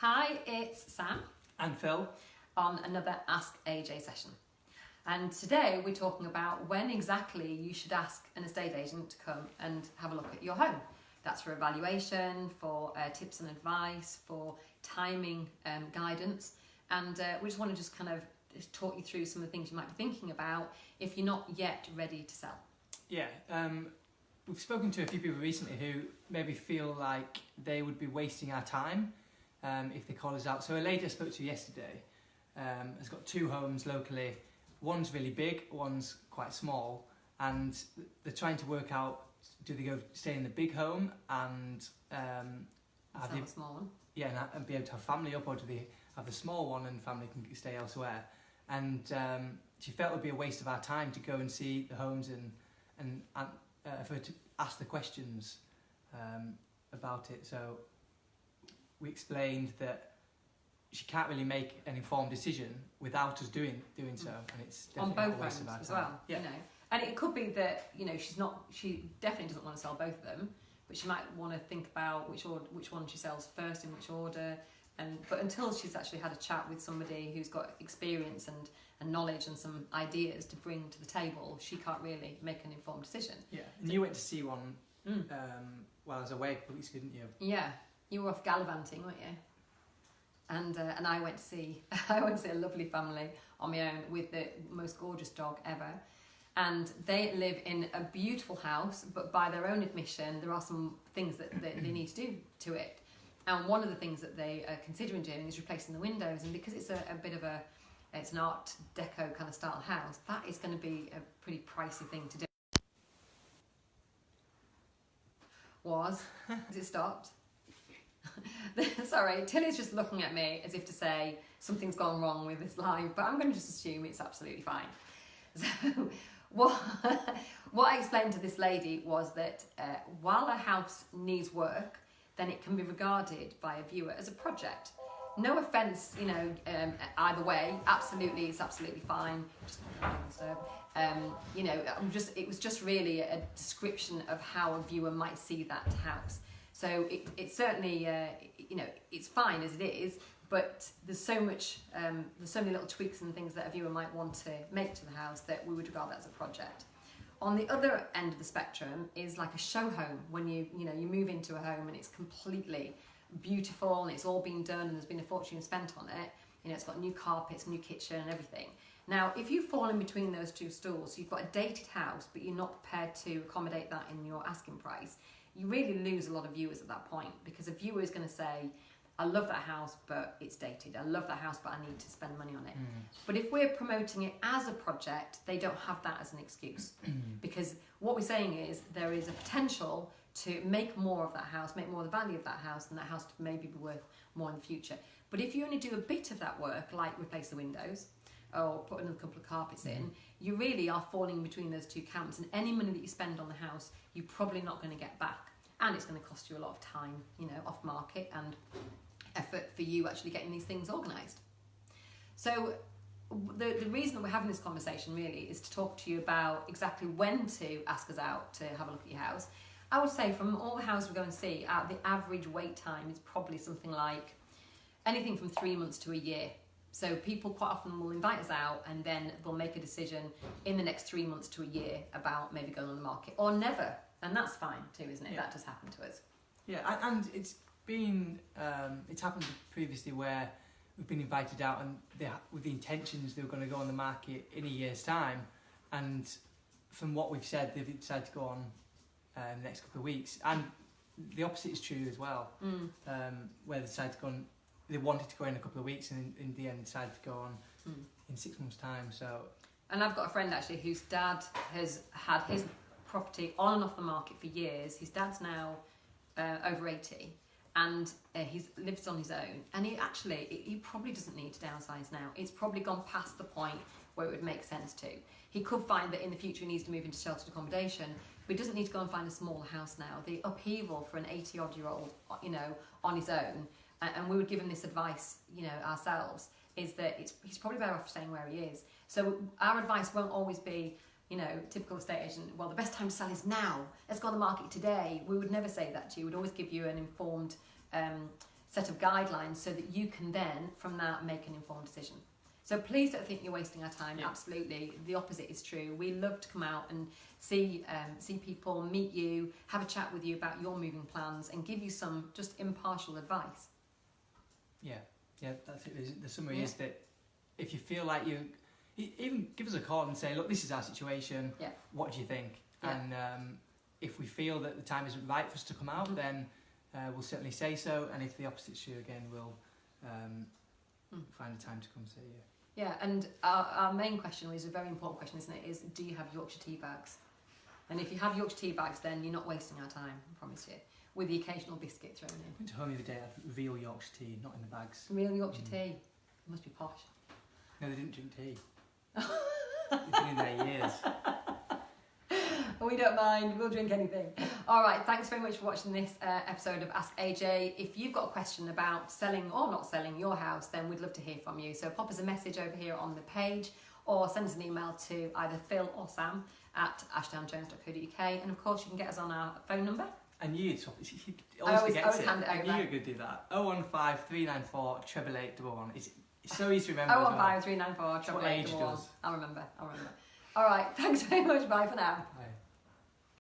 Hi, it's Sam And Phil. on another Ask AJ session. And today we're talking about when exactly you should ask an estate agent to come and have a look at your home. That's for evaluation, for tips and advice, for timing guidance. And we just want to kind of talk you through some of the things you might be thinking about if you're not yet ready to sell. Yeah, we've spoken to a few people recently who maybe feel like they would be wasting our time if they call us out. So a lady I spoke to yesterday has got two homes locally. One's really big, one's quite small, and they're trying to work out, do they go stay in the big home and Have a small one. yeah, and be able to have family up, or do they have the small one and family can stay elsewhere? And she felt it would be a waste of our time to go and see the homes and for her to ask the questions about it. So we explained that she can't really make an informed decision without us doing so, and it's On definitely both a waste homes of our as time. well, Yeah. you know. And it could be that, you know, she definitely doesn't want to sell both of them, but she might want to think about which one she sells first in which order. But until she's actually had a chat with somebody who's got experience and knowledge and some ideas to bring to the table, she can't really make an informed decision. Yeah, and you went to see one while I was away a couple of weeks ago, didn't you? Yeah, you were off gallivanting, weren't you? And I went to see a lovely family on my own with the most gorgeous dog ever. And they live in a beautiful house, but by their own admission, there are some things that they need to do to it. And one of the things that they are considering doing is replacing the windows. And because it's a bit of it's an Art Deco kind of style house, that is going to be a pretty pricey thing to do. Has it stopped? Sorry, Tilly's just looking at me as if to say something's gone wrong with this live, but I'm going to just assume it's absolutely fine. So what I explained to this lady was that while a house needs work, then it can be regarded by a viewer as a project. No offence, you know, either way. Absolutely, it's absolutely fine. Just you know, it was just really a description of how a viewer might see that house. So it's certainly, you know, it's fine as it is, but there's so many little tweaks and things that a viewer might want to make to the house that we would regard that as a project. On the other end of the spectrum is like a show home, when you move into a home and it's completely beautiful and it's all been done and there's been a fortune spent on it. You know, it's got new carpets, new kitchen and everything. Now, if you fall in between those two stools, you've got a dated house, but you're not prepared to accommodate that in your asking price, you really lose a lot of viewers at that point, because a viewer is going to say, I love that house, but it's dated. I love that house, but I need to spend money on it. But if we're promoting it as a project, they don't have that as an excuse. Because what we're saying is there is a potential to make more of that house, make more of the value of that house, and that house to maybe be worth more in the future. But if you only do a bit of that work, like replace the windows or put another couple of carpets in, you really are falling between those two camps, and any money that you spend on the house, you're probably not going to get back. And it's going to cost you a lot of time, you know, off market, and effort for you actually getting these things organised. So the reason that we're having this conversation really is to talk to you about exactly when to ask us out to have a look at your house. I would say from all the houses we go and see, the average wait time is probably something like anything from 3 months to a year. So people quite often will invite us out and then they'll make a decision in the next 3 months to a year about maybe going on the market, or never. And that's fine too, isn't it? Yeah. That does happen to us. Yeah, and it's been it's happened previously where we've been invited out and with the intentions they were going to go on the market in a year's time, and from what we've said, they've decided to go on in the next couple of weeks. And the opposite is true as well, where they decided to go on. They wanted to go in a couple of weeks, and in the end decided to go on in 6 months' time. So, and I've got a friend actually whose dad has had his property on and off the market for years. His dad's now over 80, and he lives on his own, and he probably doesn't need to downsize now. It's probably gone past the point where it would make sense to. He could find that in the future he needs to move into sheltered accommodation, but he doesn't need to go and find a smaller house now. The upheaval for an 80-odd-year-old, you know, on his own, and we would give him this advice, you know, ourselves, is that he's probably better off staying where he is. So our advice won't always be, you know, typical estate agent, well, the best time to sell is now. Let's go on the market today. We would never say that to you. We'd always give you an informed set of guidelines so that you can then, from that, make an informed decision. So please don't think you're wasting our time. Yeah. Absolutely, the opposite is true. We love to come out and see people, meet you, have a chat with you about your moving plans, and give you some just impartial advice. Yeah, that's it. The summary is that if you feel like even give us a call and say, look, this is our situation. Yeah. What do you think? Yeah. And if we feel that the time isn't right for us to come out, then we'll certainly say so. And if the opposite's true again, we'll find a time to come see you. Yeah, and our main question is a very important question, isn't it? Is do you have Yorkshire tea bags? And if you have Yorkshire tea bags, then you're not wasting our time, I promise you. With the occasional biscuit thrown in. I went to home the other day, I had real Yorkshire tea, not in the bags. Real Yorkshire tea. It must be posh. No, they didn't drink tea. They've been in there years. We don't mind, we'll drink anything. All right, thanks very much for watching this episode of Ask AJ. If you've got a question about selling or not selling your house, then we'd love to hear from you. So pop us a message over here on the page, or send us an email to either Phil or Sam at ashdownjones.co.uk. And of course, you can get us on our phone number. And you I always forget it. hand it I over. knew you could do that. 015 394 88811. It's so easy to remember. 015 394 What age 88811. does. I'll remember. All right, thanks very much. Bye for now.